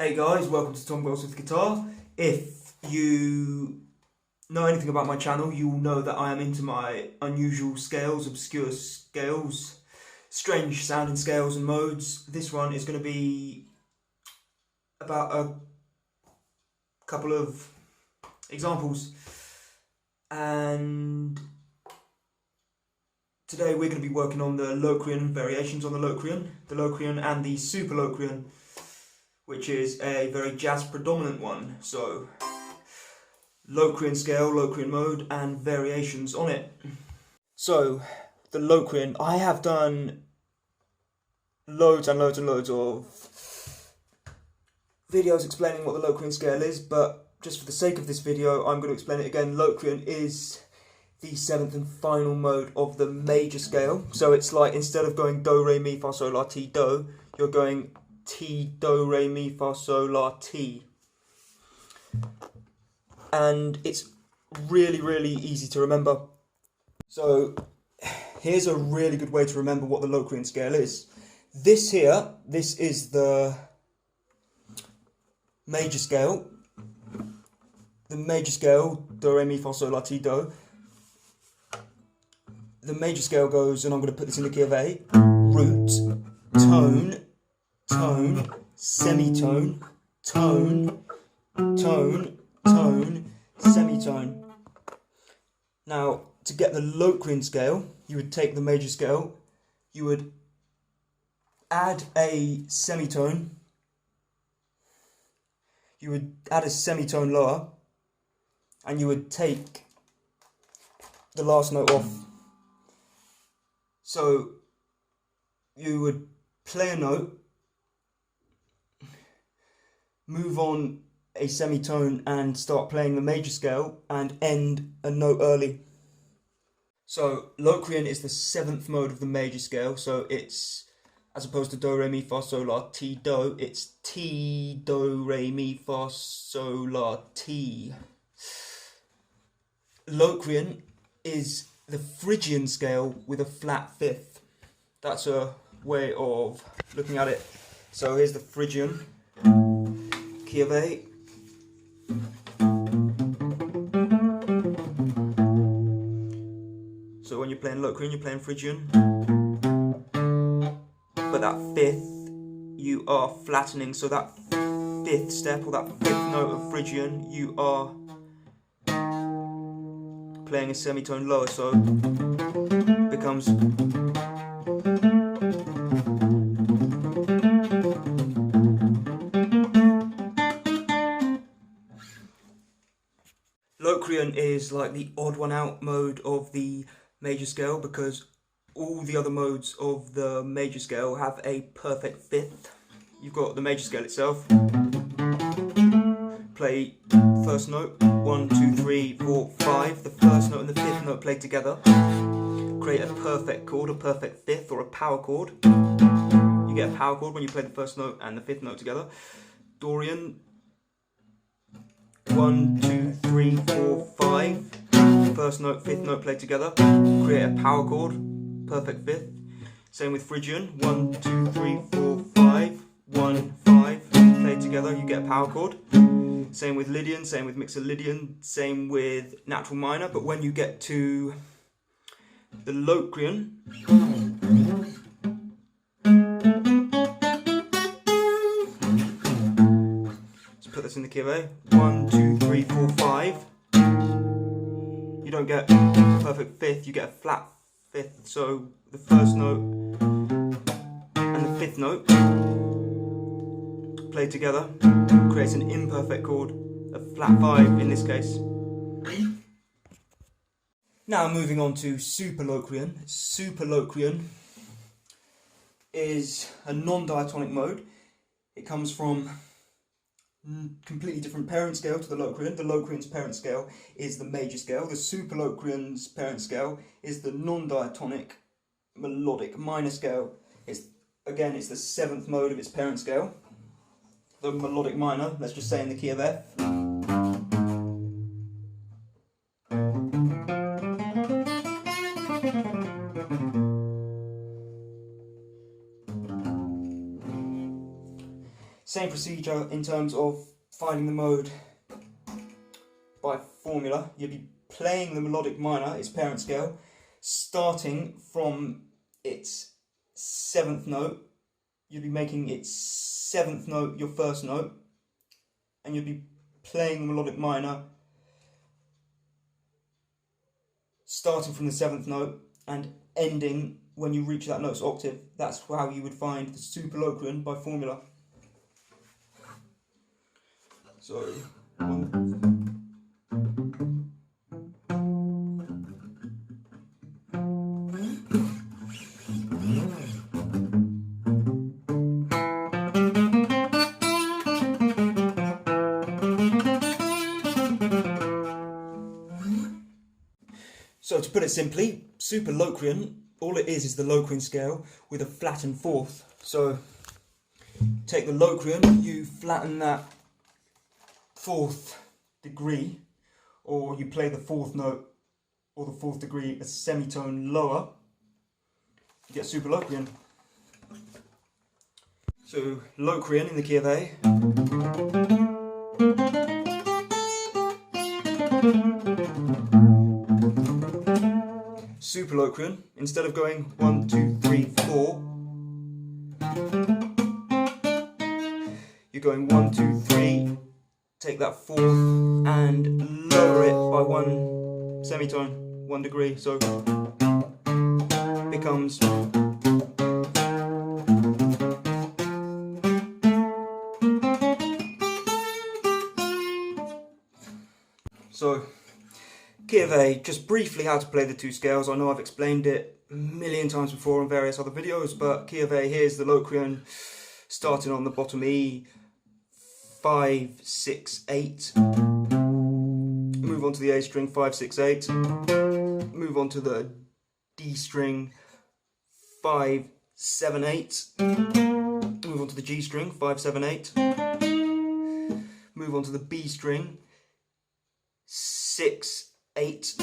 Hey guys, welcome to Tom Wells with Guitar. If you know anything about my channel, you will know that I am into my unusual scales, obscure scales, strange sounding scales and modes. This one is going to be about a couple of examples, and today we're going to be working on the Locrian variations on the Locrian and the superlocrian, which is a very jazz predominant one. So Locrian scale, Locrian mode, and variations on it. So the Locrian, I have done loads and loads and loads of videos explaining what the Locrian scale is, but just for the sake of this video I'm going to explain it again. Locrian is the seventh and final mode of the major scale. So it's like, instead of going do, re, mi, fa, sol, la, ti, do, you're going Ti, do, re, mi, fa, sol, la, ti. And it's really easy to remember. So here's a really good way to remember what the Locrian scale is. This is the major scale. The major scale, do, re, mi, fa, sol, la, ti, do. The major scale goes, and I'm going to put this in the key of A, root, tone, tone, semitone, tone, tone, tone, semitone. Now, to get the Locrian scale, you would take the major scale, you would add a semitone, lower, and you would take the last note off. So you would play a note, move on a semitone and start playing the major scale, and end a note early. So Locrian is the seventh mode of the major scale, so it's, as opposed to do, re, mi, fa, sol, la, ti, do, it's ti, do, re, mi, fa, sol, la, ti. Locrian is the Phrygian scale with a flat fifth. That's a way of looking at it. So here's the Phrygian, key of A. So when you're playing Locrian, you're playing Phrygian. But that fifth, you are flattening. So that fifth step, or that fifth note of Phrygian, you are playing a semitone lower, so it becomes Locrian is like the odd one out mode of the major scale, because all the other modes of the major scale have a perfect fifth. You've got the major scale itself, play first note, 1, 2, 3, 4, 5, the first note and the fifth note played together, create a perfect chord, a perfect fifth, or a power chord. You get a power chord when you play the first note and the fifth note together. Dorian, 1, 2, 3, 4, 5, first note, fifth note played together, create a power chord, perfect fifth. Same with Phrygian, 1, 2, 3, 4, 5, 1, 5, played together, you get a power chord. Same with Lydian, same with mixer Lydian, same with natural minor. But when you get to the Locrian, let's put this in the key of A, 1, 2, 3, 4, 5. You don't get a perfect fifth, you get a flat fifth. So the first note and the fifth note played together creates an imperfect chord, a flat 5 in this case. Now moving on to superlocrian. Superlocrian is a non-diatonic mode. It comes from completely different parent scale to the Locrian. The Locrian's parent scale is the major scale. The superlocrian's parent scale is the non-diatonic melodic minor scale. It's the seventh mode of its parent scale. The melodic minor, let's just say in the key of F. Same procedure in terms of finding the mode by formula. You'll be playing the melodic minor, its parent scale, starting from its 7th note. You'll be making its 7th note your first note, and you'll be playing the melodic minor starting from the 7th note and ending when you reach that note's octave. That's how you would find the superlocrian by formula. So, so to put it simply, superlocrian, all it is the Locrian scale with a flattened fourth. So take the Locrian, you flatten that 4th degree, or you play the 4th note or the 4th degree a semitone lower, you get superlocrian. So Locrian in the key of A. Superlocrian, instead of going 1, 2, 3, 4, you're going 1, 2, 3, take that 4th and lower it by 1 semitone, 1 degree, so becomes so key of A, just briefly how to play the two scales. I know I've explained it a million times before in various other videos, but key of A, here's the Locrian starting on the bottom E, 5, 6, 8. Move on to the A string, 5, 6, 8. Move on to the D string, 5, 7, 8. Move on to the G string, 5, 7, 8. Move on to the B string, 6, 8.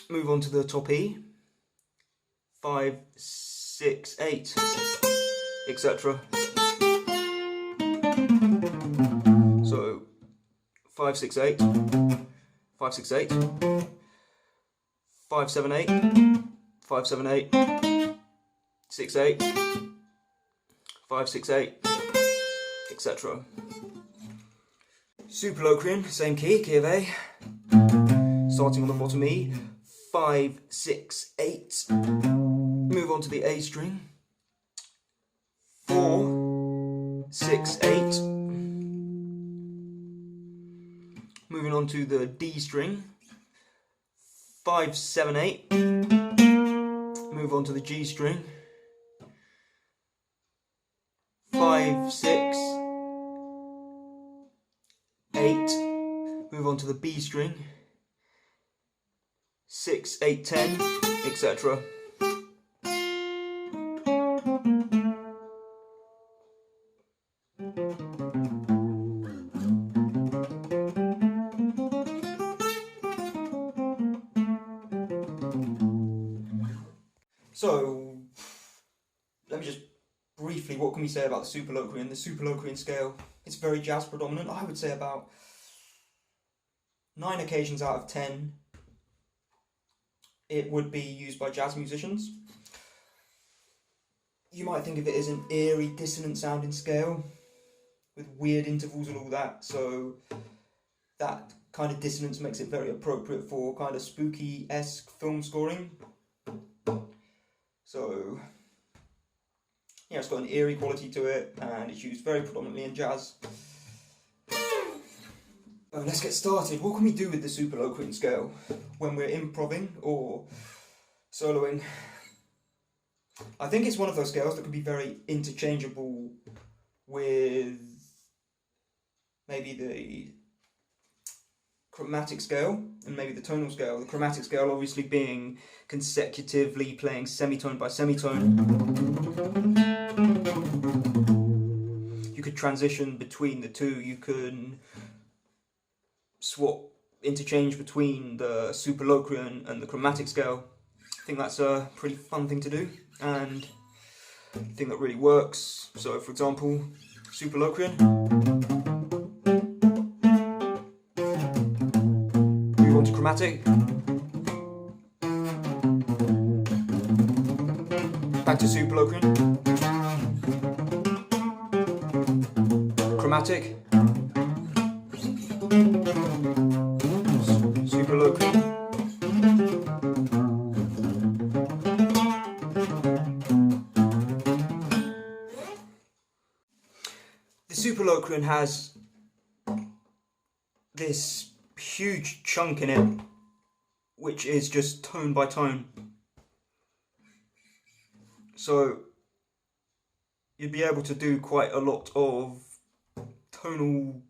Move on to the top E, 5, 6, 8, etc. So 5, 6, 8, 5, 6, 8, 5, 7, 8, 5, 7, 8, 6, 8, 5, 6, 8, etc. Superlocrian, same key, key of A, starting on the bottom E, 5, 6, 8. Move on to the A string, 4, 6, 8. Moving on to the D string, 5, 7, 8. Move on to the G string, 5, 6, 8. Move on to the B string, 6, 8, 10, etc. So, let me just briefly, what can we say about the superlocrian? The superlocrian scale, it's very jazz predominant. I would say about 9 occasions out of 10 it would be used by jazz musicians. You might think of it as an eerie, dissonant sounding scale with weird intervals and all that, so that kind of dissonance makes it very appropriate for kind of spooky-esque film scoring. So yeah, it's got an eerie quality to it and it's used very predominantly in jazz. Let's get started. What can we do with the superlocrian scale when we're improvising or soloing? I think it's one of those scales that can be very interchangeable with maybe the chromatic scale and maybe the tonal scale. The chromatic scale obviously being consecutively playing semitone by semitone. You could transition between the two. You can swap, interchange between the superlocrian and the chromatic scale. I think that's a pretty fun thing to do and a thing that really works. So for example, superlocrian. Move on to chromatic. Back to superlocrian. Chromatic. Superlocrian. The superlocrian has this huge chunk in it, which is just tone by tone. So you'd be able to do quite a lot of tonal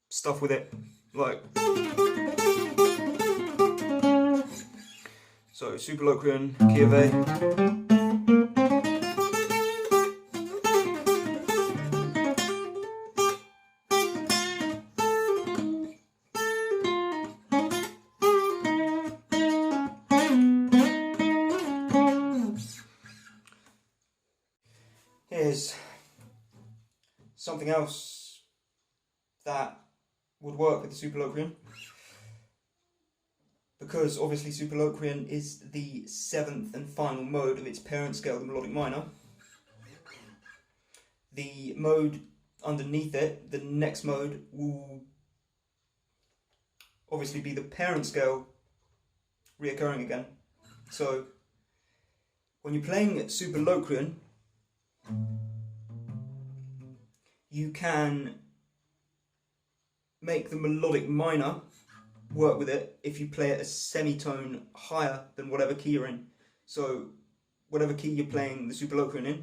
stuff with it, like so superlocrian, key of A. Here's something else that would work with the superlocrian, because obviously superlocrian is the 7th and final mode of its parent scale, the melodic minor. The mode underneath it, the next mode, will obviously be the parent scale reoccurring again. So when you're playing superlocrian, you can make the melodic minor work with it if you play it a semitone higher than whatever key you're in. So whatever key you're playing the superlocrian in,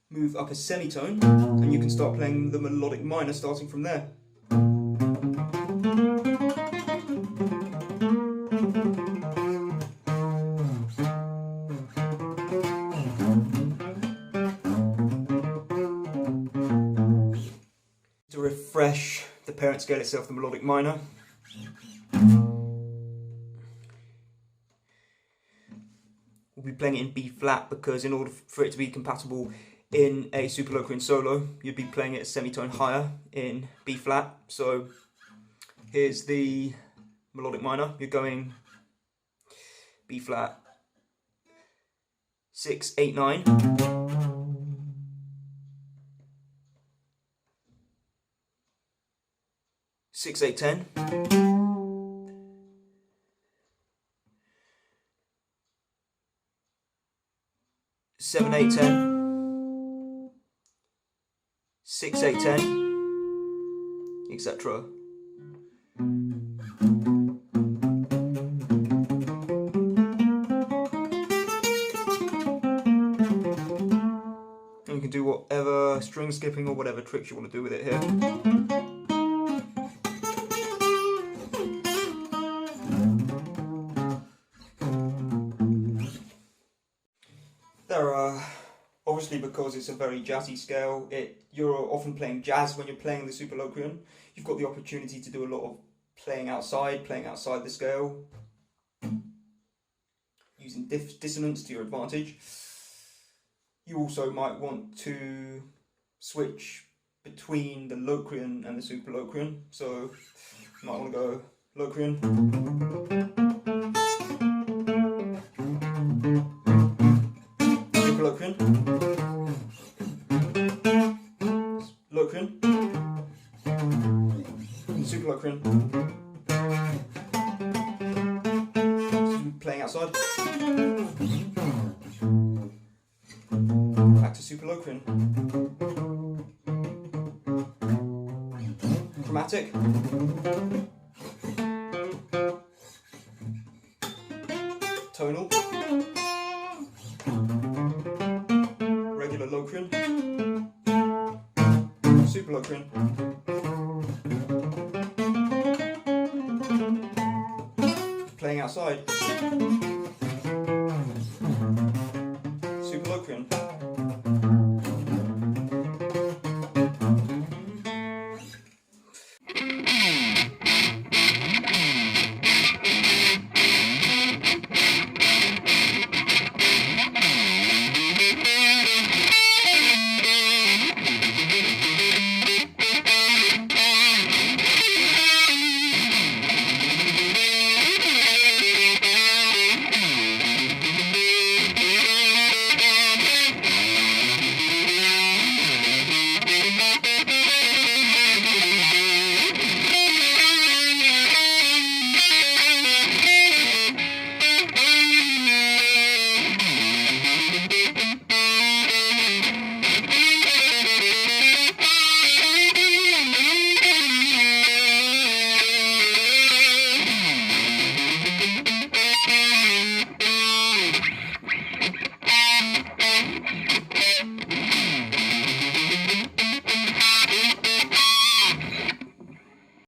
move up a semitone and you can start playing the melodic minor starting from there. To refresh the parent scale itself, the melodic minor, we'll be playing it in B flat, because in order for it to be compatible in a superlocrian solo, you'd be playing it a semitone higher in B flat. So here's the melodic minor. You're going B flat 6, 8, 9. 6, 8, 10. 7, 8, 10. 6, 8, 10. Etc. And you can do whatever string skipping or whatever tricks you want to do with it here. There are, obviously because it's a very jazzy scale, you're often playing jazz when you're playing the superlocrian. You've got the opportunity to do a lot of playing outside the scale, using dissonance to your advantage. You also might want to switch between the Locrian and the superlocrian, so you might want to go Locrian, superlocrian, Locrian, superlocrian. Playing outside. Back to superlocrian. Chromatic. Tonal. Regular Locrian. Superlocrian. Playing outside. Superlocrian.